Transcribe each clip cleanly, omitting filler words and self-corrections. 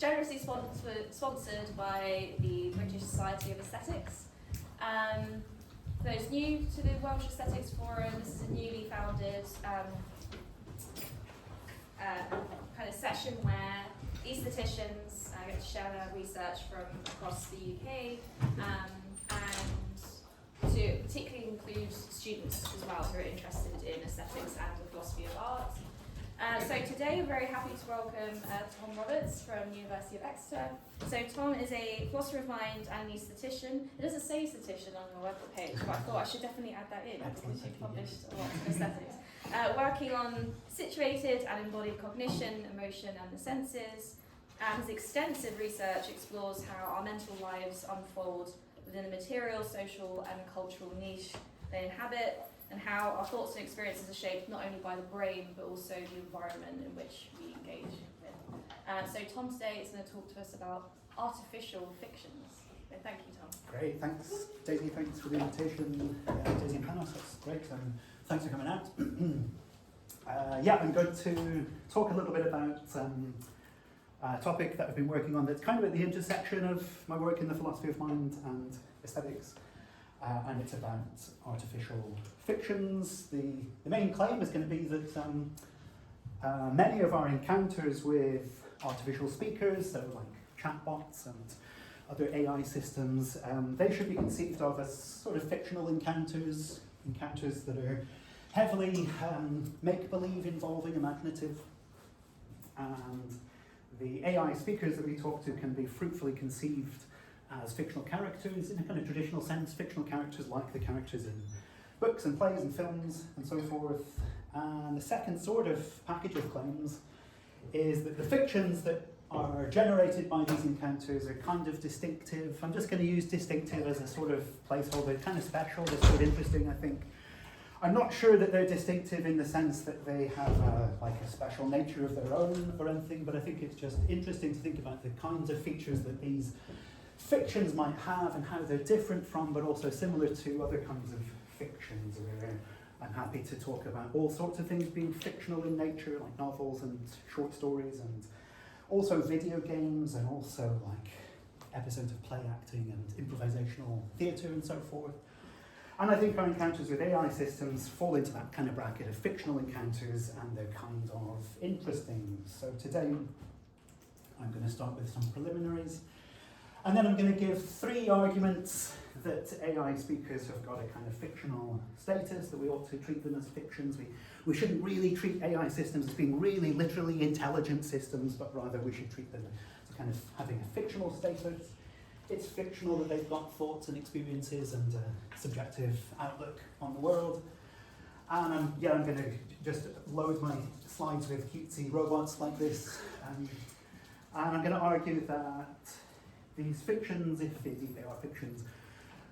generously sponsored by the British Society of Aesthetics. For those new to the Welsh Aesthetics Forum, this is a newly founded kind of session where aestheticians get to share their research from across the UK and to particularly include students as well who are interested in aesthetics and the philosophy of art. So today we're very happy to welcome Tom Roberts from the University of Exeter. So Tom is a philosopher of mind and an aesthetician. It doesn't say aesthetician on your web page, but I thought I should definitely add that in because you've published a lot of aesthetics. Working on situated and embodied cognition, emotion and the senses. His extensive research explores how our mental lives unfold within the material, social and cultural niche they inhabit, and how our thoughts and experiences are shaped not only by the brain, but also the environment in which we engage with. So Tom today is going to talk to us about artificial fictions. So thank you, Tom. Great, thanks Daisy, thanks for the invitation, Daisy and Panos, that's great, thanks for coming out. I'm going to talk a little bit about a topic that I've been working on that's kind of at the intersection of my work in the philosophy of mind and aesthetics. And it's about artificial fictions. The main claim is going to be that many of our encounters with artificial speakers, so like chatbots and other AI systems, they should be conceived of as sort of fictional encounters that are heavily make-believe, involving, imaginative. And the AI speakers that we talk to can be fruitfully conceived as fictional characters in a kind of traditional sense, fictional characters like the characters in books and plays and films and so forth. And the second sort of package of claims is that the fictions that are generated by these encounters are kind of distinctive. I'm just going to use distinctive as a sort of placeholder, kind of special, they're sort of interesting, I think. I'm not sure that they're distinctive in the sense that they have like a special nature of their own or anything, but I think it's just interesting to think about the kinds of features that these fictions might have and how they're different from, but also similar to other kinds of fictions. Where I'm happy to talk about all sorts of things being fictional in nature, like novels and short stories, and also video games, and also like episodes of play acting and improvisational theatre and so forth. And I think our encounters with AI systems fall into that kind of bracket of fictional encounters, and they're kind of interesting. So today I'm going to start with some preliminaries. And then I'm going to give 3 arguments that AI speakers have got a kind of fictional status, that we ought to treat them as fictions. We shouldn't really treat AI systems as being really literally intelligent systems, but rather we should treat them as kind of having a fictional status. It's fictional that they've got thoughts and experiences and a subjective outlook on the world. And I'm going to just load my slides with cutesy robots like this. And I'm going to argue that these fictions, if indeed they are fictions,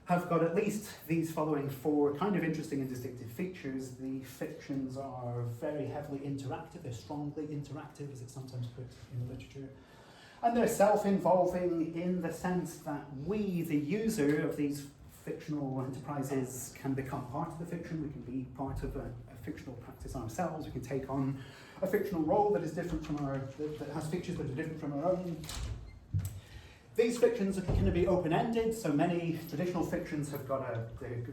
have got at least these following 4 kind of interesting and distinctive features. The fictions are very heavily interactive, they're strongly interactive, as it's sometimes put in the literature. And they're self-involving in the sense that we, the user of these fictional enterprises, can become part of the fiction, we can be part of a fictional practice ourselves, we can take on a fictional role that is different from that has features that are different from our own. These fictions are going to be open-ended, so many traditional fictions have got a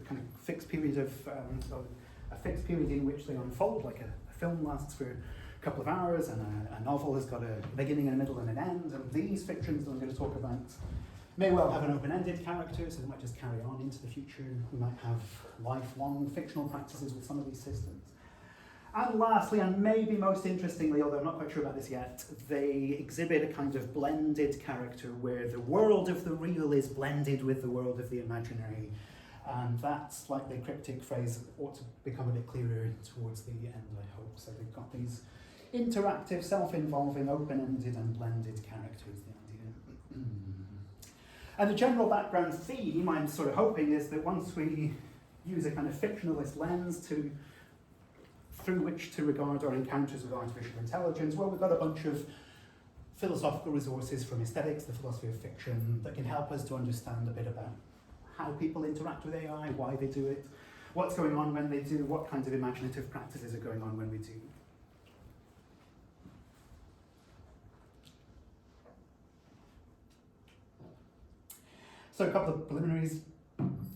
kind of fixed period a fixed period in which they unfold, like a film lasts for a couple of hours, and a novel has got a beginning, a middle, and an end. And these fictions that I'm going to talk about may well have an open-ended character, so they might just carry on into the future. We might have lifelong fictional practices with some of these systems. And lastly, and maybe most interestingly, although I'm not quite sure about this yet, they exhibit a kind of blended character where the world of the real is blended with the world of the imaginary. And that's like the cryptic phrase that ought to become a bit clearer towards the end, I hope. So they've got these interactive, self-involving, open-ended and blended characters, the idea. And the general background theme, I'm sort of hoping, is that once we use a kind of fictionalist lens through which to regard our encounters with artificial intelligence, well, we've got a bunch of philosophical resources from aesthetics, the philosophy of fiction, that can help us to understand a bit about how people interact with AI, why they do it, what's going on when they do, what kinds of imaginative practices are going on when we do. So a couple of preliminaries.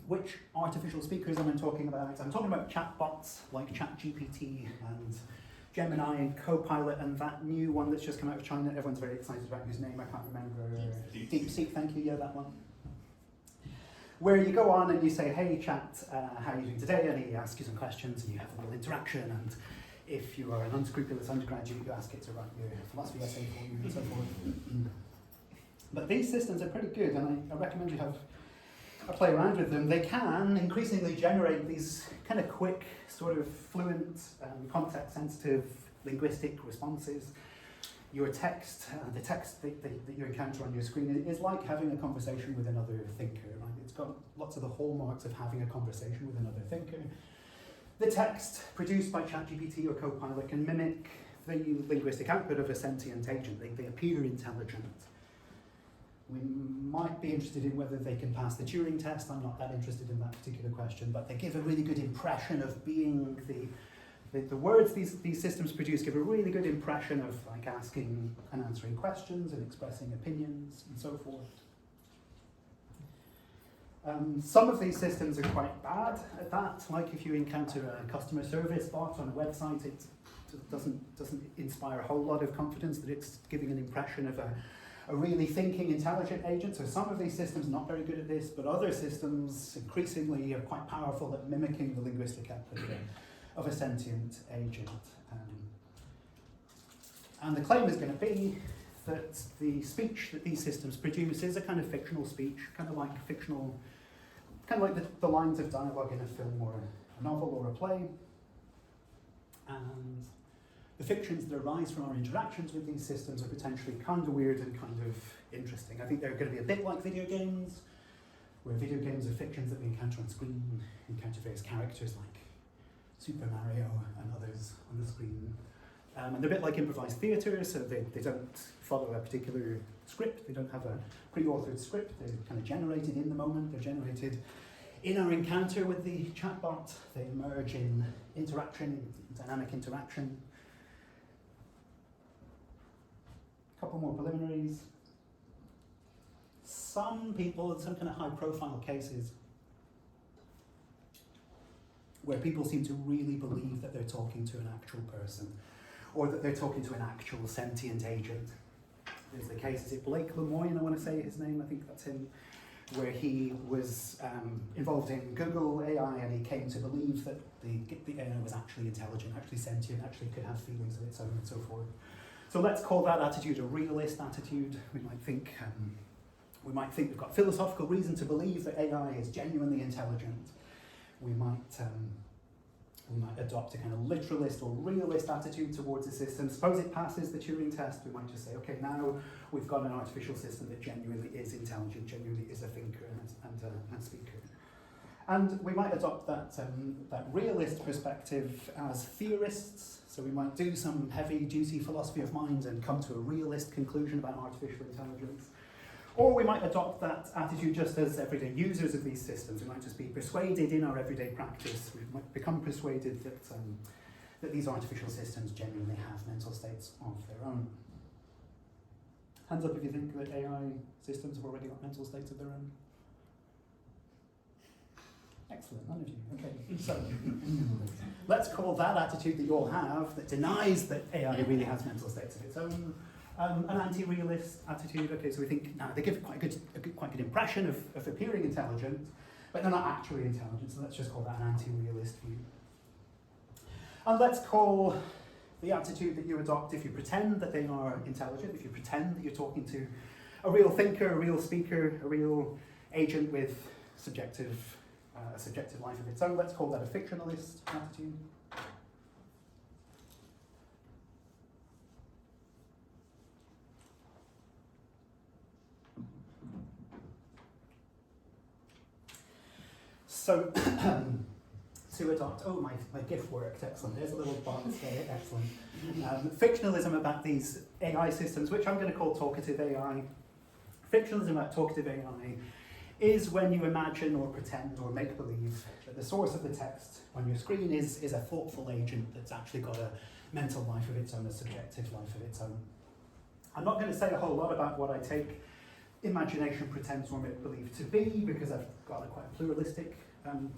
Which artificial speakers am I talking about? I'm talking about chatbots like ChatGPT and Gemini and Copilot and that new one that's just come out of China. Everyone's very excited about, whose name I can't remember. DeepSeek, thank you, yeah, that one. Where you go on and you say, hey chat, how are you doing today? And he asks you some questions and you have a little interaction, and if you are an unscrupulous undergraduate, you ask it to write your philosophy essay for you and so forth. But these systems are pretty good, and I recommend you have a play around with them. They can increasingly generate these kind of quick, sort of fluent, context-sensitive linguistic responses. Your text, the text that you encounter on your screen is like having a conversation with another thinker. Right? It's got lots of the hallmarks of having a conversation with another thinker. The text produced by ChatGPT or Copilot can mimic the linguistic output of a sentient agent. They appear intelligent. We might be interested in whether they can pass the Turing test. I'm not that interested in that particular question, but they give a really good impression of being the words these systems produce give a really good impression of like asking and answering questions and expressing opinions and so forth. Some of these systems are quite bad at that. Like if you encounter a customer service bot on a website, it doesn't inspire a whole lot of confidence that it's giving an impression of a really thinking, intelligent agent. So some of these systems are not very good at this, but other systems increasingly are quite powerful at mimicking the linguistic output of a sentient agent. And the claim is going to be that the speech that these systems produce is a kind of fictional speech, kind of like the lines of dialogue in a film or a novel or a play. And the fictions that arise from our interactions with these systems are potentially kind of weird and kind of interesting. I think they're going to be a bit like video games, where video games are fictions that we encounter on screen, encounter various characters like Super Mario and others on the screen. And they're a bit like improvised theatre, so they don't follow a particular script, they don't have a pre-authored script, they're kind of generated in the moment, they're generated in our encounter with the chatbot, they emerge in interaction, dynamic interaction. A couple more preliminaries. Some people, in some kind of high-profile cases, where people seem to really believe that they're talking to an actual person, or that they're talking to an actual sentient agent. There's the case, is it Blake Lemoine, I want to say his name, I think that's him, where he was involved in Google AI and he came to believe that the AI was actually intelligent, actually sentient, actually could have feelings of its own and so forth. So let's call that attitude a realist attitude. We might think we've got philosophical reason to believe that AI is genuinely intelligent. We might adopt a kind of literalist or realist attitude towards the system. Suppose it passes the Turing test, we might just say, okay, now we've got an artificial system that genuinely is intelligent, genuinely is a thinker and a speaker. And we might adopt that realist perspective as theorists. So we might do some heavy duty philosophy of mind and come to a realist conclusion about artificial intelligence. Or we might adopt that attitude just as everyday users of these systems. We might just be persuaded in our everyday practice. We might become persuaded that these artificial systems genuinely have mental states of their own. Hands up if you think that AI systems have already got mental states of their own. Excellent, none of you. Okay, so let's call that attitude that you all have that denies that AI really has mental states of its own an anti-realist attitude. Okay, so we think they give quite a good impression of appearing intelligent, but they're not actually intelligent, so let's just call that an anti-realist view. And let's call the attitude that you adopt if you pretend that they are intelligent, if you pretend that you're talking to a real thinker, a real speaker, a real agent with a subjective life of its own, let's call that a fictionalist attitude. So, to adopt, my GIF worked, excellent, there's a little box there, excellent. Fictionalism about these AI systems, which I'm going to call talkative AI. Fictionalism about talkative AI is when you imagine or pretend or make believe that the source of the text on your screen is a thoughtful agent that's actually got a mental life of its own, a subjective life of its own. I'm not going to say a whole lot about what I take imagination pretends or make-believe to be, because I've got a quite pluralistic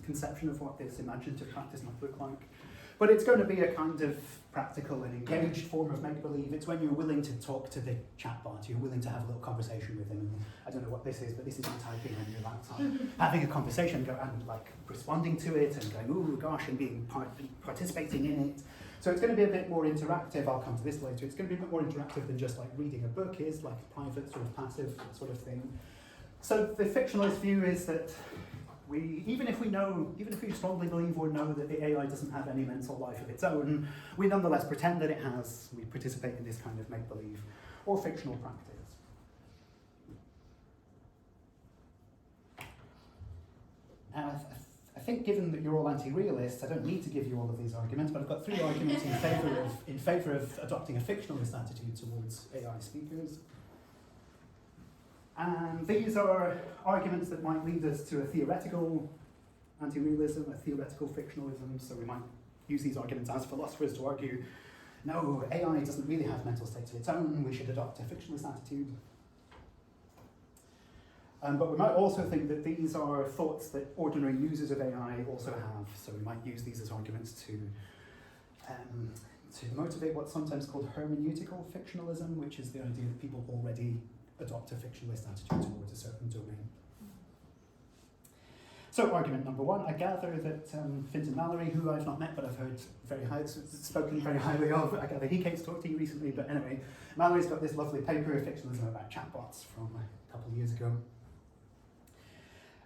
conception of what this imaginative practice might look like. But it's going to be a kind of practical and engaged form of make-believe. It's when you're willing to talk to the chatbot, you're willing to have a little conversation with him. And I don't know what this is, but this is you typing on your laptop, having a conversation and like responding to it and going, ooh, gosh, and being participating in it. So it's going to be a bit more interactive. I'll come to this later. It's going to be a bit more interactive than just like reading a book is, like a private sort of passive sort of thing. So the fictionalist view is that even if we strongly believe or know that the AI doesn't have any mental life of its own, we nonetheless pretend that it has. We participate in this kind of make-believe or fictional practice. And I think given that you're all anti-realists, I don't need to give you all of these arguments, but I've got 3 arguments in favour of adopting a fictionalist attitude towards AI speakers. And these are arguments that might lead us to a theoretical anti-realism, a theoretical fictionalism. So we might use these arguments as philosophers to argue, no, AI doesn't really have mental states of its own, we should adopt a fictionalist attitude. But we might also think that these are thoughts that ordinary users of AI also have. So we might use these as arguments to motivate what's sometimes called hermeneutical fictionalism, which is the idea that people already adopt a fictionalist attitude towards a certain domain. So argument number 1, I gather that Fintan Mallory, who I've not met but I've heard spoken very highly of, I gather he came to talk to you recently, but anyway, Mallory's got this lovely paper, Fictionalism about chatbots, from a couple of years ago.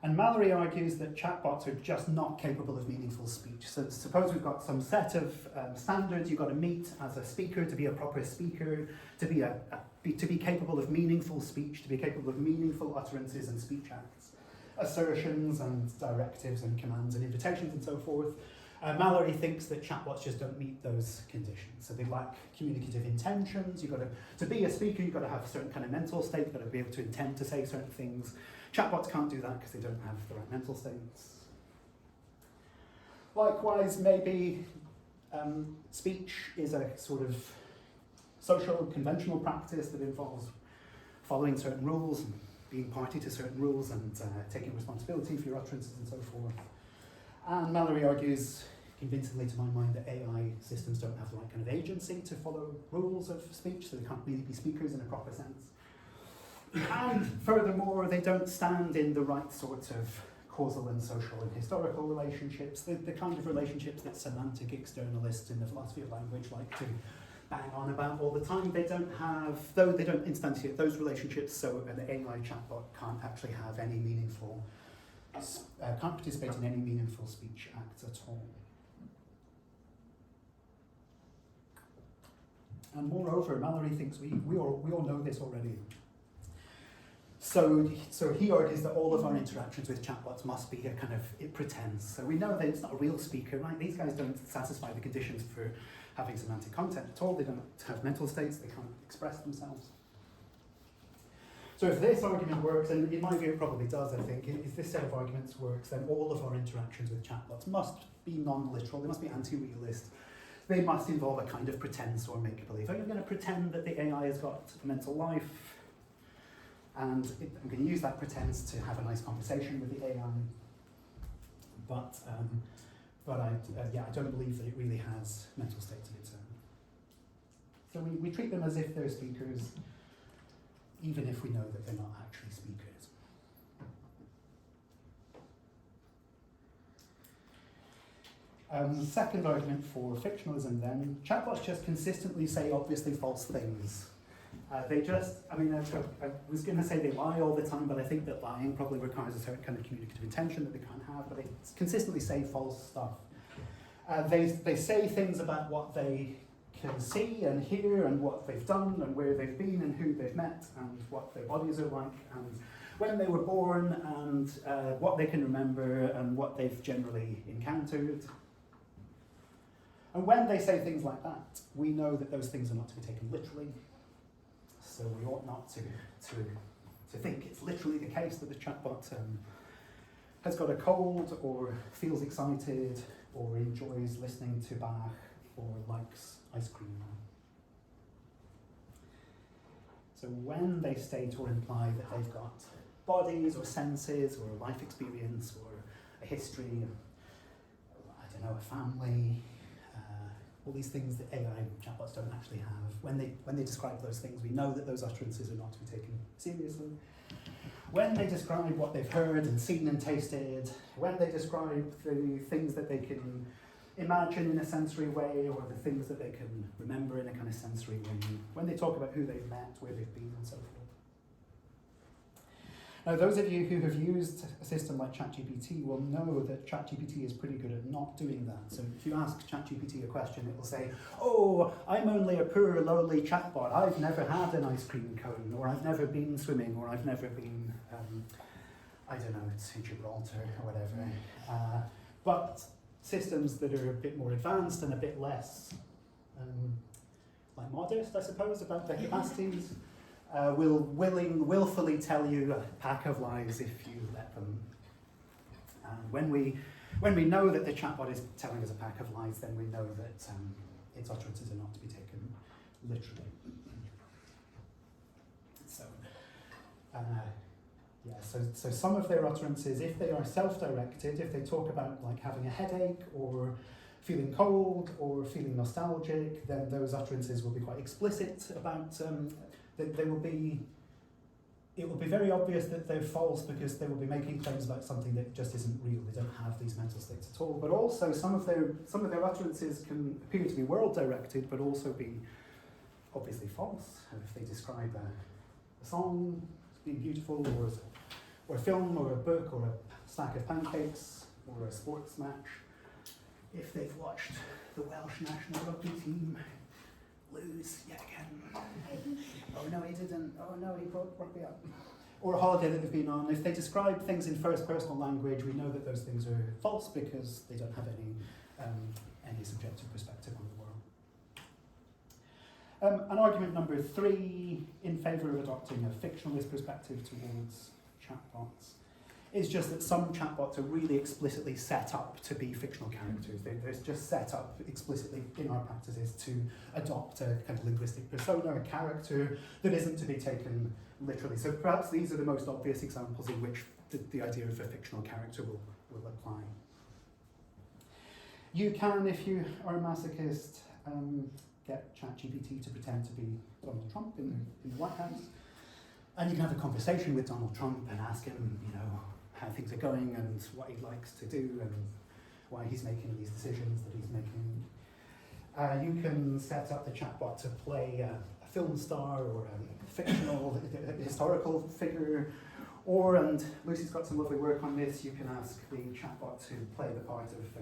And Mallory argues that chatbots are just not capable of meaningful speech. So suppose we've got some set of standards you've got to meet as a speaker to be a proper speaker, to be capable of meaningful speech, to be capable of meaningful utterances and speech acts, assertions and directives and commands and invitations and so forth. Mallory thinks that chatbots just don't meet those conditions. So they lack communicative intentions. To be a speaker, you've got to have a certain kind of mental state. You've got to be able to intend to say certain things. Chatbots can't do that because they don't have the right mental states. Likewise, maybe speech is a sort of social and conventional practice that involves following certain rules, and being party to certain rules, and taking responsibility for your utterances and so forth. And Mallory argues convincingly to my mind that AI systems don't have the right kind of agency to follow rules of speech, so they can't really be speakers in a proper sense. And furthermore, they don't stand in the right sorts of causal and social and historical relationships, the kind of relationships that semantic externalists in the philosophy of language like to bang on about all the time. They don't instantiate those relationships, so an AI chatbot can't actually have any meaningful, can't participate in any meaningful speech acts at all. And moreover, Mallory thinks we all know this already. So he argues that all of our interactions with chatbots must be it pretends. So we know that it's not a real speaker, right? These guys don't satisfy the conditions for having semantic content at all. They don't have mental states, they can't express themselves. So if this argument works, and in my view it probably does, I think, if this set of arguments works, then all of our interactions with chatbots must be non-literal, they must be anti-realist. They must involve a kind of pretense or make-believe. I'm going to pretend that the AI has got a mental life, and I'm going to use that pretense to have a nice conversation with the AI. But I don't believe that it really has mental states of its own. So we treat them as if they're speakers, even if we know that they're not actually speakers. Second argument for fictionalism then, chatbots just consistently say obviously false things. I was going to say they lie all the time, but I think that lying probably requires a certain kind of communicative intention that they can't have, but they consistently say false stuff. They say things about what they can see and hear and what they've done and where they've been and who they've met and what their bodies are like and when they were born and what they can remember and what they've generally encountered. And when they say things like that, we know that those things are not to be taken literally. So we ought not to think it's literally the case that the chatbot has got a cold or feels excited or enjoys listening to Bach or likes ice cream. So when they state or imply that they've got bodies or senses or a life experience or a history, I don't know, a family, all these things that AI chatbots don't actually have. When they describe those things, we know that those utterances are not to be taken seriously. When they describe what they've heard and seen and tasted, when they describe the things that they can imagine in a sensory way or the things that they can remember in a kind of sensory way, when they talk about who they've met, where they've been and so forth. Now, those of you who have used a system like ChatGPT will know that ChatGPT is pretty good at not doing that. So if you ask ChatGPT a question, it will say, oh, I'm only a poor, lowly chatbot. I've never had an ice cream cone, or I've never been swimming, or I've never been, I don't know, to Gibraltar or whatever. But systems that are a bit more advanced and a bit less like modest, I suppose, about their capacities, will willfully tell you a pack of lies if you let them. And when we know that the chatbot is telling us a pack of lies, then we know that its utterances are not to be taken literally. So some of their utterances, if they are self-directed, if they talk about like having a headache or feeling cold or feeling nostalgic, then those utterances will be quite explicit about. It will be very obvious that they're false because they will be making claims about something that just isn't real. They don't have these mental states at all. But also some of their utterances can appear to be world-directed, but also be obviously false. If they describe a song as being beautiful, or a film, or a book, or a stack of pancakes, or a sports match, if they've watched the Welsh national rugby team lose yet again. Oh no, he didn't. Oh no, he brought rugby up. Or a holiday that they've been on. If they describe things in first personal language, we know that those things are false because they don't have any subjective perspective on the world. And argument number 3 in favour of adopting a fictionalist perspective towards chatbots is just that some chatbots are really explicitly set up to be fictional characters. They're just set up explicitly in our practices to adopt a kind of linguistic persona, a character that isn't to be taken literally. So perhaps these are the most obvious examples in which the idea of a fictional character will apply. You can, if you are a masochist, get ChatGPT to pretend to be Donald Trump in the White House, and you can have a conversation with Donald Trump and ask him, how things are going and what he likes to do and why he's making these decisions that he's making. You can set up the chatbot to play a film star or a fictional historical figure, and Lucy's got some lovely work on this. You can ask the chatbot to play the part of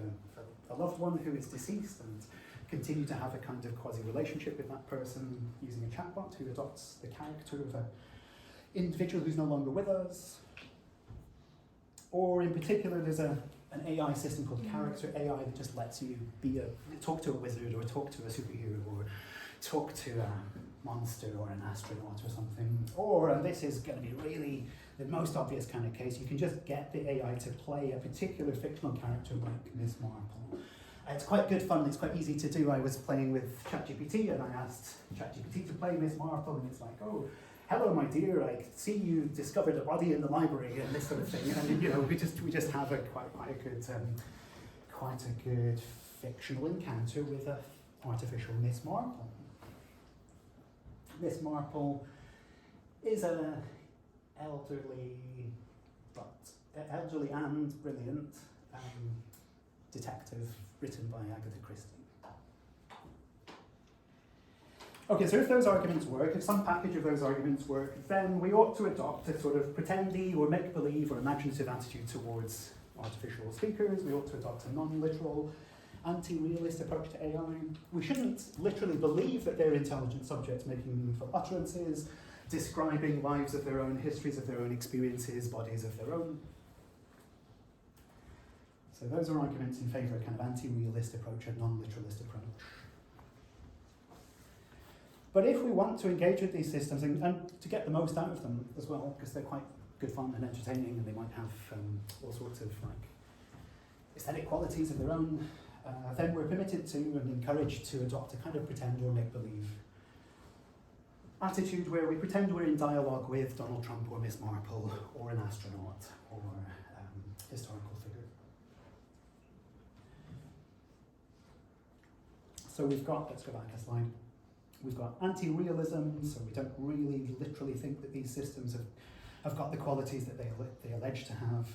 a loved one who is deceased and continue to have a kind of quasi-relationship with that person using a chatbot who adopts the character of an individual who's no longer with us. Or in particular, there's an AI system called Character AI that just lets you talk to a wizard or talk to a superhero or talk to a monster or an astronaut or something. Or, and this is going to be really the most obvious kind of case, you can just get the AI to play a particular fictional character like Miss Marple. It's quite good fun, it's quite easy to do. I was playing with ChatGPT and I asked ChatGPT to play Miss Marple, and it's like, oh, hello, my dear, I see you discovered a body in the library and this sort of thing. And we just have quite a good fictional encounter with an artificial Miss Marple. Miss Marple is an elderly and brilliant detective written by Agatha Christie. Okay, so if those arguments work, if some package of those arguments work, then we ought to adopt a sort of pretendy or make-believe or imaginative attitude towards artificial speakers. We ought to adopt a non-literal, anti-realist approach to AI. We shouldn't literally believe that they're intelligent subjects making meaningful utterances, describing lives of their own, histories of their own experiences, bodies of their own. So those are arguments in favour of a kind of anti-realist approach, a non-literalist approach. But if we want to engage with these systems and to get the most out of them as well, because they're quite good fun and entertaining, and they might have all sorts of aesthetic qualities of their own, then we're permitted to and encouraged to adopt a kind of pretend or make-believe attitude where we pretend we're in dialogue with Donald Trump or Miss Marple or an astronaut or historical figure. So we've got, let's go back a slide, we've got anti-realism, so we don't really literally think that these systems have got the qualities that they allege to have.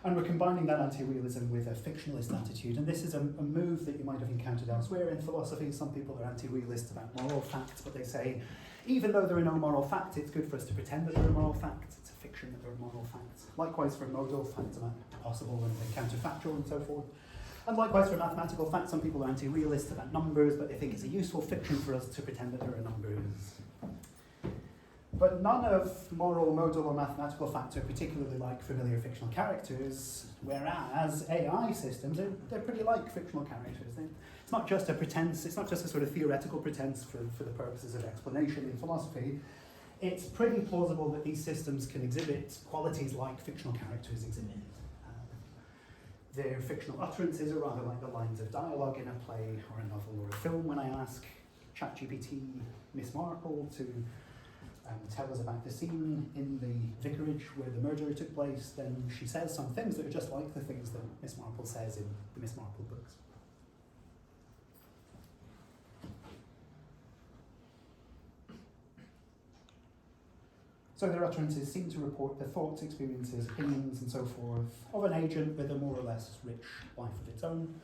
And we're combining that anti-realism with a fictionalist attitude, and this is a move that you might have encountered elsewhere in philosophy. Some people are anti-realist about moral facts, but they say, even though there are no moral facts, it's good for us to pretend that there are moral facts. It's a fiction that there are moral facts. Likewise for modal facts about possible and counterfactual and so forth. And likewise for mathematical facts, some people are anti-realist about numbers, but they think it's a useful fiction for us to pretend that there are numbers. But none of moral, modal, or mathematical facts are particularly like familiar fictional characters, whereas AI systems, they're pretty like fictional characters. It's not just a pretense, it's not just a sort of theoretical pretense for the purposes of explanation in philosophy. It's pretty plausible that these systems can exhibit qualities like fictional characters exhibit. Their fictional utterances are rather like the lines of dialogue in a play or a novel or a film. When I ask ChatGPT Miss Marple to tell us about the scene in the vicarage where the murder took place, then she says some things that are just like the things that Miss Marple says in the Miss Marple books. So their utterances seem to report the thoughts, experiences, opinions, and so forth of an agent with a more or less rich life of its own.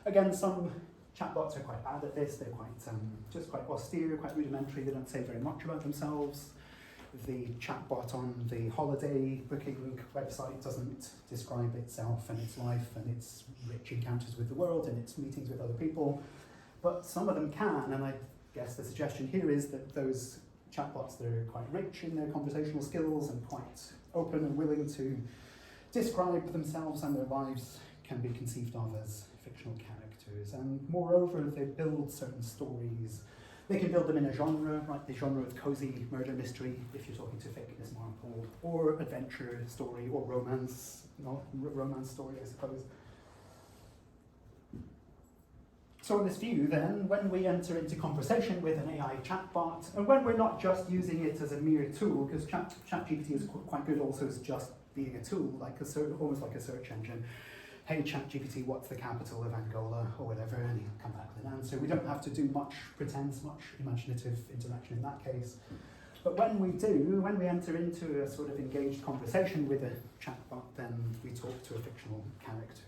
Again, some chatbots are quite bad at this. They're quite just quite austere, quite rudimentary. They don't say very much about themselves. The chatbot on the holiday booking website doesn't describe itself and its life and its rich encounters with the world and its meetings with other people. But some of them can, and I guess the suggestion here is that those chatbots, they're quite rich in their conversational skills and quite open and willing to describe themselves and their lives, can be conceived of as fictional characters. And moreover, they build certain stories. They can build them in a genre, right? The genre of cozy murder mystery, if you're talking to fake Miss Marple, or adventure story, or romance story, I suppose. So in this view, then, when we enter into conversation with an AI chatbot, and when we're not just using it as a mere tool, because ChatGPT is quite good also as just being a tool, like almost like a search engine. Hey ChatGPT, what's the capital of Angola, or whatever, and he'll come back with an answer. We don't have to do much pretense, much imaginative interaction in that case. But when we enter into a sort of engaged conversation with a chatbot, then we talk to a fictional character.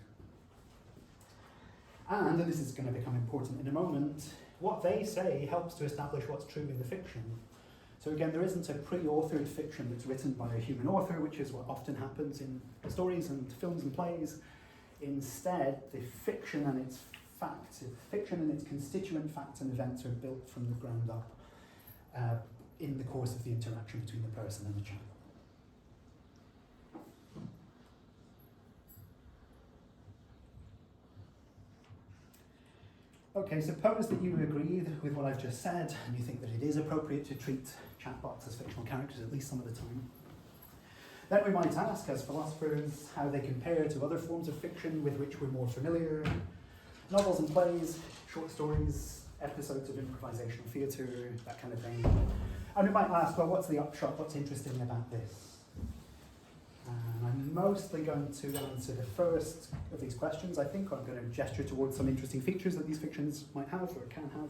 And this is going to become important in a moment, what they say helps to establish what's true in the fiction. So again, there isn't a pre-authored fiction that's written by a human author, which is what often happens in stories and films and plays. Instead, the fiction and its facts, the fiction and its constituent facts and events are built from the ground up in the course of the interaction between the person and the chat. Okay, suppose that you agree with what I've just said, and you think that it is appropriate to treat chatbots as fictional characters at least some of the time. Then we might ask, as philosophers, how they compare to other forms of fiction with which we're more familiar. Novels and plays, short stories, episodes of improvisational theatre, that kind of thing. And we might ask, well, what's the upshot? What's interesting about this? And I'm mostly going to answer the first of these questions, I think. I'm going to gesture towards some interesting features that these fictions might have or can have.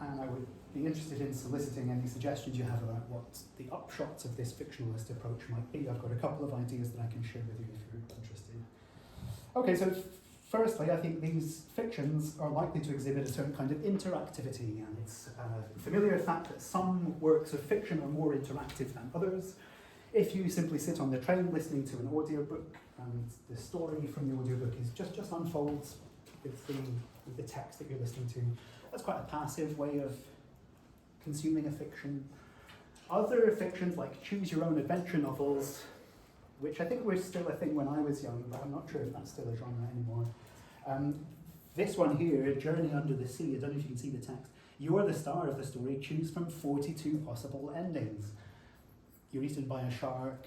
And I would be interested in soliciting any suggestions you have about what the upshots of this fictionalist approach might be. I've got a couple of ideas that I can share with you if you're interested. Okay, so firstly, I think these fictions are likely to exhibit a certain kind of interactivity, and it's a familiar fact that some works of fiction are more interactive than others. If you simply sit on the train listening to an audiobook, and the story from the audiobook is just unfolds with the text that you're listening to, that's quite a passive way of consuming a fiction. Other fictions like choose your own adventure novels, which I think were still a thing when I was young, but I'm not sure if that's still a genre anymore. This one here, Journey Under the Sea, I don't know if you can see the text. You're the star of the story, choose from 42 possible endings. You're eaten by a shark,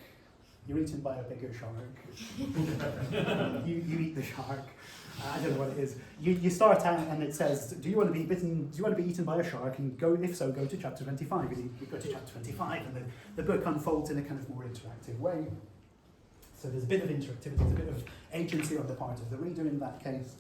you're eaten by a bigger shark, you eat the shark. I don't know what it is. You start out and it says, do you want to be bitten? Do you want to be eaten by a shark? And go, if so, go to chapter 25. And you go to chapter 25, and the book unfolds in a kind of more interactive way. So there's a bit of interactivity, there's a bit of agency on the part of the reader in that case.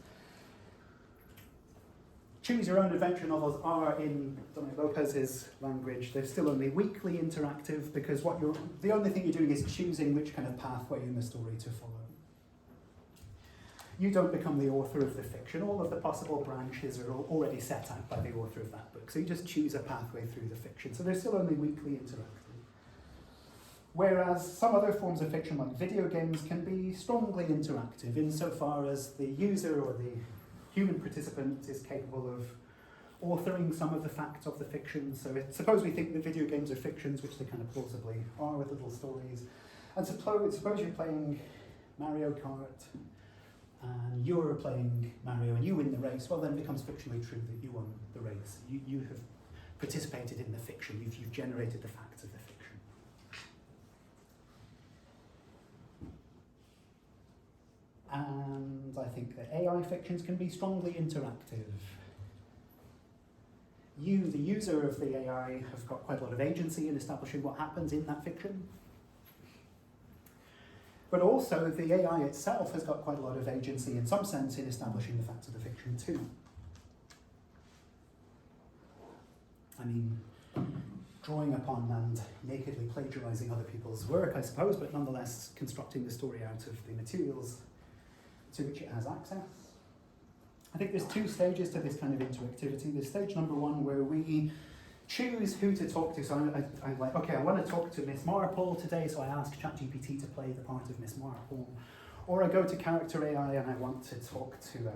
Choose Your Own Adventure novels are, in Dominic Lopez's language, they're still only weakly interactive because the only thing you're doing is choosing which kind of pathway in the story to follow. You don't become the author of the fiction. All of the possible branches are already set out by the author of that book. So you just choose a pathway through the fiction. So they're still only weakly interactive. Whereas some other forms of fiction, like video games, can be strongly interactive insofar as the user or the human participant is capable of authoring some of the facts of the fiction. So suppose we think that video games are fictions, which they kind of plausibly are with little stories. And suppose you're playing Mario Kart, and you're playing Mario and you win the race, well then it becomes fictionally true that you won the race. You have participated in the fiction, you've generated the facts of the fiction. And I think that AI fictions can be strongly interactive. You, the user of the AI, have got quite a lot of agency in establishing what happens in that fiction. But also, the AI itself has got quite a lot of agency, in some sense, in establishing the facts of the fiction too. I mean, drawing upon and nakedly plagiarizing other people's work, I suppose, but nonetheless constructing the story out of the materials to which it has access. I think there's two stages to this kind of interactivity. There's stage number one where we choose who to talk to. So I'm like, okay, I want to talk to Miss Marple today, so I ask ChatGPT to play the part of Miss Marple. Or I go to Character AI and I want to talk to the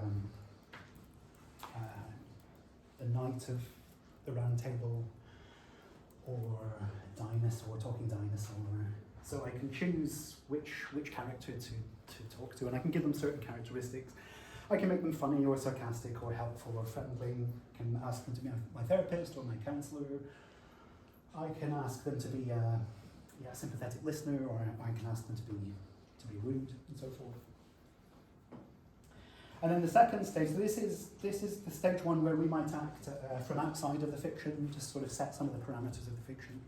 Knight of the Round Table, or Dinosaur, Talking Dinosaur. So I can choose which character to talk to, and I can give them certain characteristics. I can make them funny or sarcastic or helpful or friendly. I can ask them to be my therapist or my counsellor. I can ask them to be a sympathetic listener, or I can ask them to be rude and so forth. And then the second stage, so this is the stage one where we might act from outside of the fiction, just sort of set some of the parameters of the fiction.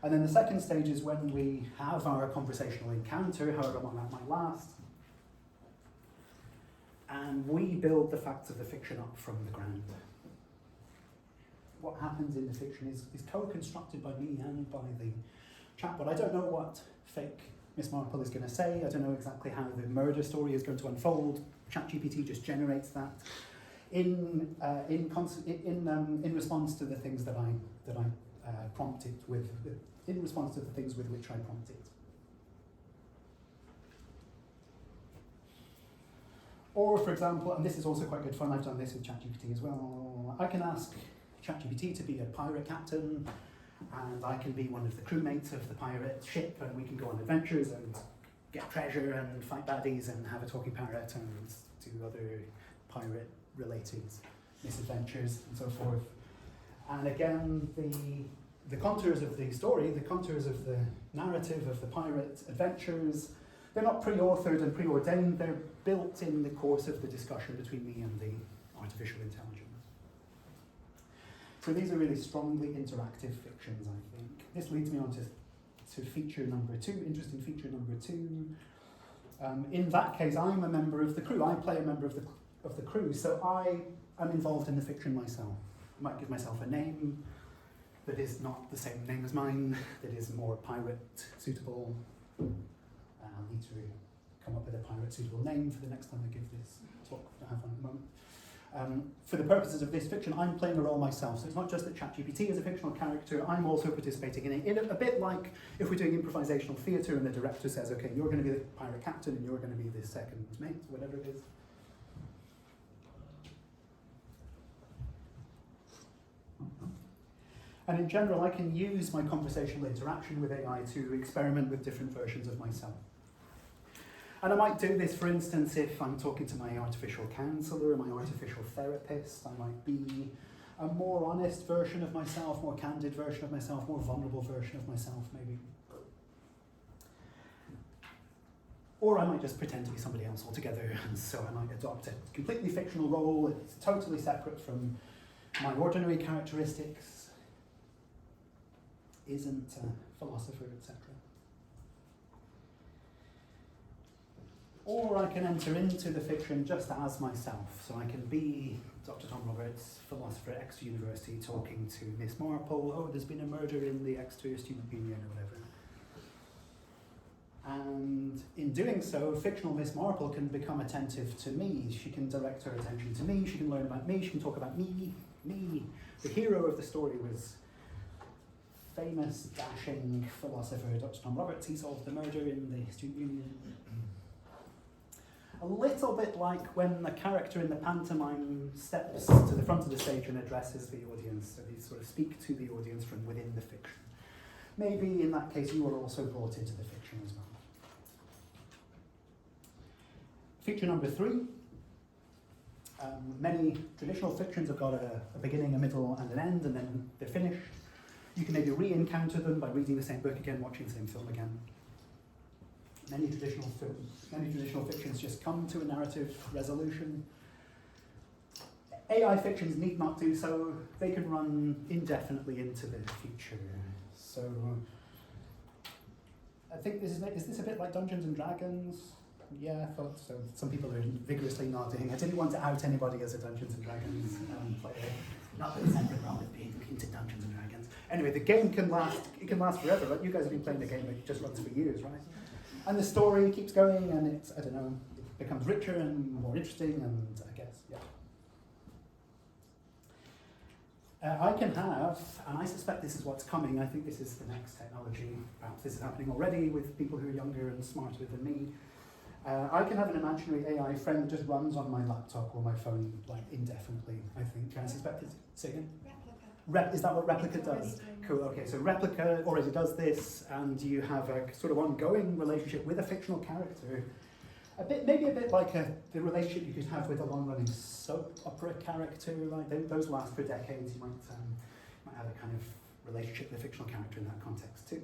And then the second stage is when we have our conversational encounter, however long that might last, and we build the facts of the fiction up from the ground. What happens in the fiction is co-constructed by me and by the chatbot. I don't know what fake Miss Marple is going to say. I don't know exactly how the murder story is going to unfold. ChatGPT just generates that in response to the things that I prompt it with, in response to the things with which I prompt it. Or, for example, and this is also quite good fun, I've done this with ChatGPT as well, I can ask ChatGPT to be a pirate captain, and I can be one of the crewmates of the pirate ship, and we can go on adventures and get treasure and fight baddies and have a talking parrot and do other pirate-related misadventures and so forth. And again, the contours of the story, the contours of the narrative of the pirate adventures, they're not pre-authored and preordained, they're built in the course of the discussion between me and the artificial intelligence. So these are really strongly interactive fictions, I think. This leads me on to feature number two, interesting feature number two. In that case, I'm a member of the crew. I play a member of the crew, so I am involved in the fiction myself. I might give myself a name that is not the same name as mine, that is more pirate suitable. I'll need to come up with a pirate suitable name for the next time I give this talk that I have on at the moment. For the purposes of this fiction, I'm playing a role myself, so it's not just that ChatGPT is a fictional character, I'm also participating in it, a bit like if we're doing improvisational theatre and the director says, okay, you're going to be the pirate captain and you're going to be the second mate, whatever it is. And in general, I can use my conversational interaction with AI to experiment with different versions of myself. And I might do this, for instance, if I'm talking to my artificial counsellor or my artificial therapist. I might be a more honest version of myself, more candid version of myself, more vulnerable version of myself, maybe. Or I might just pretend to be somebody else altogether, and so I might adopt a completely fictional role. It's totally separate from my ordinary characteristics, isn't a philosopher, etc. Or I can enter into the fiction just as myself. So I can be Dr. Tom Roberts, philosopher at Exeter University, talking to Miss Marple. Oh, there's been a murder in the Exeter Student Union or whatever. And in doing so, fictional Miss Marple can become attentive to me. She can direct her attention to me. She can learn about me. She can talk about me. The hero of the story was famous, dashing philosopher Dr. Tom Roberts. He solved the murder in the Student Union. A little bit like when the character in the pantomime steps to the front of the stage and addresses the audience, so they sort of speak to the audience from within the fiction. Maybe in that case you are also brought into the fiction as well. Feature number 3. Many traditional fictions have got a beginning, a middle and an end, and then they're finished. You can maybe re-encounter them by reading the same book again, watching the same film again. Many traditional fictions just come to a narrative resolution. AI fictions need not do so. They can run indefinitely into the future. So I think is this a bit like Dungeons and Dragons? Yeah, I thought so. Some people are vigorously nodding. I didn't want to out anybody as a Dungeons and Dragons player. Not that there's anything wrong with being into Dungeons and Dragons. Anyway, the game can last. It can last forever. Right? You guys have been playing the game that just runs for years, right? And the story keeps going, and it's, I don't know, it becomes richer and more interesting, and I guess, yeah. I can have, and I suspect this is what's coming, I think this is the next technology, perhaps this is happening already with people who are younger and smarter than me. I can have an imaginary AI friend that just runs on my laptop or my phone, like, indefinitely, I think. I suspect it's, say again? Is that what Replica does? Cool, okay, so Replica already does this, and you have a sort of ongoing relationship with a fictional character. Maybe a bit like the relationship you could have with a long-running soap opera character, like those last for decades. You might have a kind of relationship with a fictional character in that context too.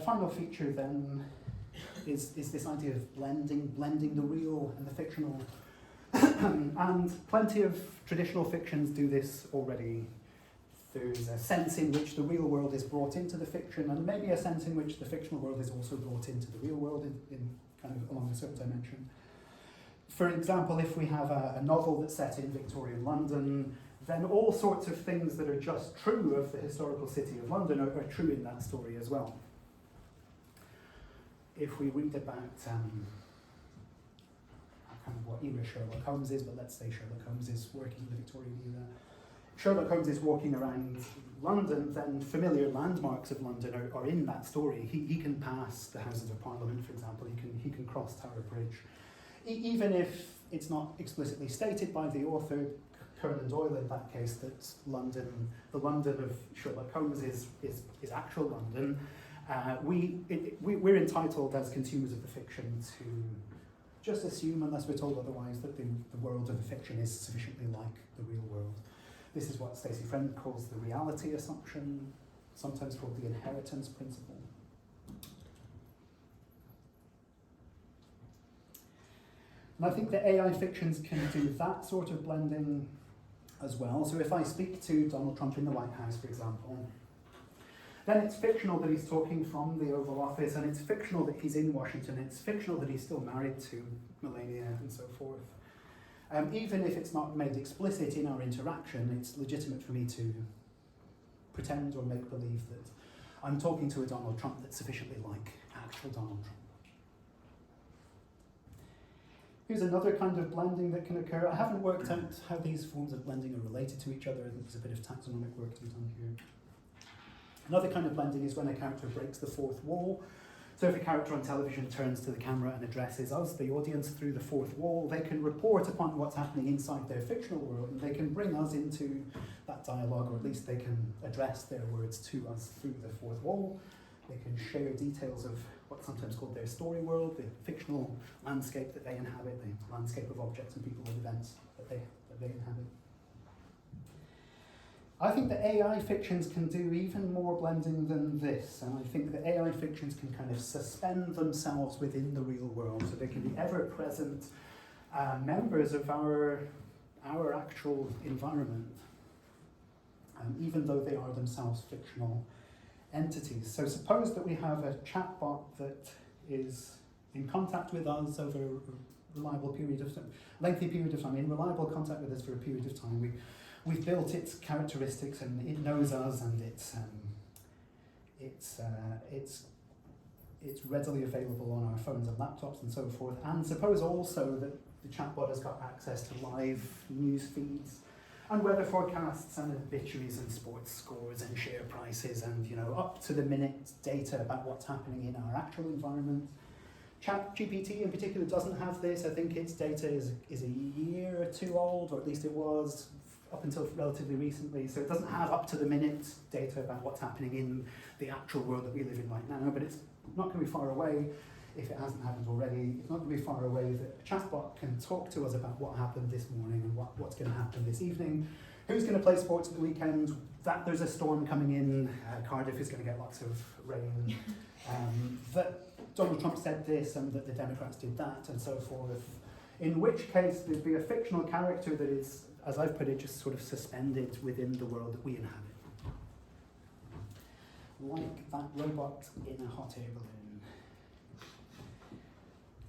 Final feature then is this idea of blending the real and the fictional. And plenty of traditional fictions do this already. There's a sense in which the real world is brought into the fiction, and maybe a sense in which the fictional world is also brought into the real world in kind of along a certain dimension. For example, if we have a novel that's set in Victorian London, then all sorts of things that are just true of the historical city of London are true in that story as well. If we read about kind of what era Sherlock Holmes is, but let's say Sherlock Holmes is working in the Victorian era. Sherlock Holmes is walking around London, then familiar landmarks of London are in that story. He can pass the Houses of Parliament, for example. He can cross Tower Bridge. Even if it's not explicitly stated by the author, Conan Doyle in that case, that the London of Sherlock Holmes is actual London, we're entitled as consumers of the fiction to just assume, unless we're told otherwise, that the world of the fiction is sufficiently like the real world. This is what Stacey Friend calls the reality assumption, sometimes called the inheritance principle. And I think that AI fictions can do that sort of blending as well. So if I speak to Donald Trump in the White House, for example, then it's fictional that he's talking from the Oval Office, and it's fictional that he's in Washington, it's fictional that he's still married to Melania and so forth. Even if it's not made explicit in our interaction, it's legitimate for me to pretend or make believe that I'm talking to a Donald Trump that's sufficiently like actual Donald Trump. Here's another kind of blending that can occur. I haven't worked out how these forms of blending are related to each other. I think there's a bit of taxonomic work to be done here. Another kind of blending is when a character breaks the fourth wall. So if a character on television turns to the camera and addresses us, the audience, through the fourth wall, they can report upon what's happening inside their fictional world, and they can bring us into that dialogue, or at least they can address their words to us through the fourth wall. They can share details of what's sometimes called their story world, the fictional landscape that they inhabit, the landscape of objects and people and events that they inhabit. I think that AI fictions can do even more blending than this, and I think that AI fictions can kind of suspend themselves within the real world, so they can be ever-present members of our actual environment, even though they are themselves fictional entities. So suppose that we have a chatbot that is in contact with us over a reliable period of time, lengthy period of time, in reliable contact with us for a period of time. We've built its characteristics and it knows us, and it's readily available on our phones and laptops and so forth. And suppose also that the chatbot has got access to live news feeds and weather forecasts and obituaries and sports scores and share prices and, you know, up to the minute data about what's happening in our actual environment. ChatGPT in particular doesn't have this. I think its data is a year or two old, or at least it was up until relatively recently, so it doesn't have up-to-the-minute data about what's happening in the actual world that we live in right now, but it's not going to be far away, if it hasn't happened already, it's not going to be far away that a chatbot can talk to us about what happened this morning and what's going to happen this evening, who's going to play sports at the weekend, that there's a storm coming in, Cardiff is going to get lots of rain, that Donald Trump said this and that the Democrats did that and so forth, in which case there'd be a fictional character that is, as I've put it, just sort of suspended within the world that we inhabit. Like that robot in a hot air balloon.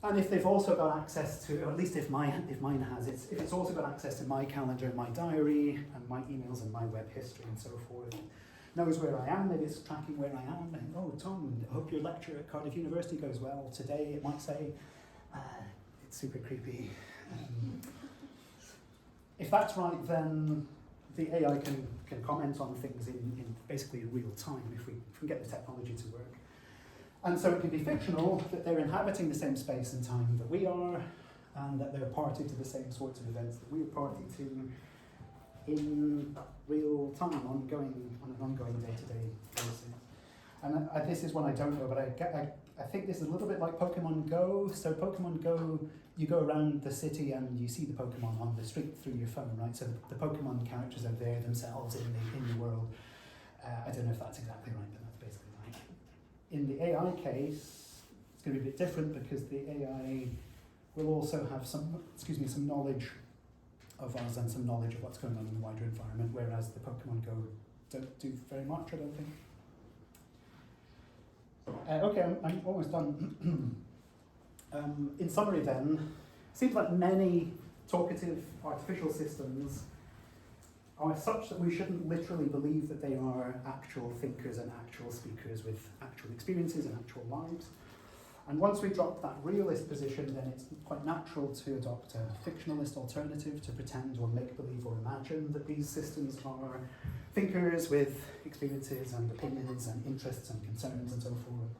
And if they've also got access to, or at least if mine has, if it's also got access to my calendar and my diary and my emails and my web history and so forth, knows where I am, maybe it's tracking where I am, and oh Tom, I hope your lecture at Cardiff University goes well today, it might say, it's super creepy. If that's right, then the AI can comment on things in basically real time if we can get the technology to work. And so it can be fictional, that they're inhabiting the same space and time that we are, and that they're party to the same sorts of events that we're party to in real time, on an ongoing day-to-day basis. And this is one I don't know, but I think this is a little bit like Pokemon Go. So Pokemon Go, you go around the city and you see the Pokemon on the street through your phone, right? So the Pokemon characters are there themselves in the world. I don't know if that's exactly right, but that's basically right. In the AI case, it's going to be a bit different because the AI will also have some knowledge of us and some knowledge of what's going on in the wider environment, whereas the Pokemon Go don't do very much, I don't think. Okay, I'm almost done. In summary then, it seems like many talkative artificial systems are such that we shouldn't literally believe that they are actual thinkers and actual speakers with actual experiences and actual lives. And once we drop that realist position, then it's quite natural to adopt a fictionalist alternative, to pretend or make believe or imagine that these systems are thinkers with experiences and opinions and interests and concerns and so forth.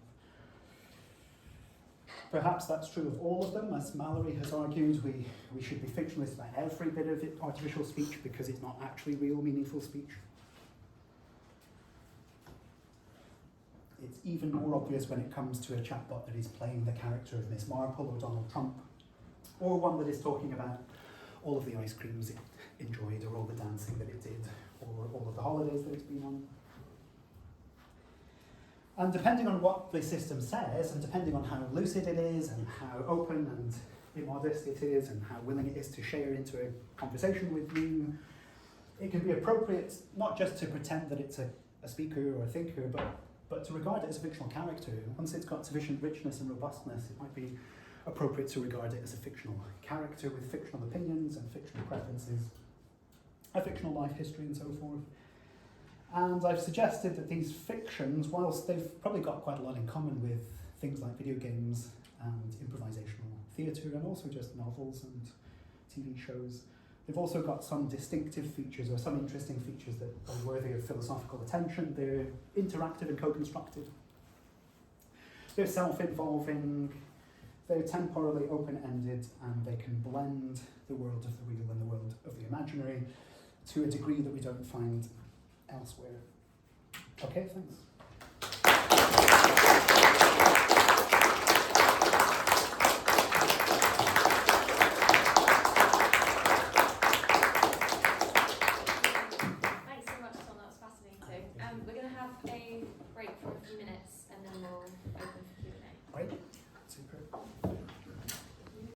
Perhaps that's true of all of them. As Mallory has argued, we should be fictionalists about every bit of artificial speech because it's not actually real, meaningful speech. It's even more obvious when it comes to a chatbot that is playing the character of Miss Marple or Donald Trump, or one that is talking about all of the ice creams it enjoyed, or all the dancing that it did, or all of the holidays that it's been on. And depending on what the system says, and depending on how lucid it is, and how open and immodest it is, and how willing it is to share into a conversation with you, it can be appropriate not just to pretend that it's a speaker or a thinker, but to regard it as a fictional character. Once it's got sufficient richness and robustness, it might be appropriate to regard it as a fictional character with fictional opinions and fictional preferences, a fictional life history and so forth. And I've suggested that these fictions, whilst they've probably got quite a lot in common with things like video games and improvisational theatre, and also just novels and TV shows, they've also got some distinctive features or some interesting features that are worthy of philosophical attention. They're interactive and co-constructive. They're self-involving, they're temporally open-ended, and they can blend the world of the real and the world of the imaginary to a degree that we don't find elsewhere. Okay, thanks.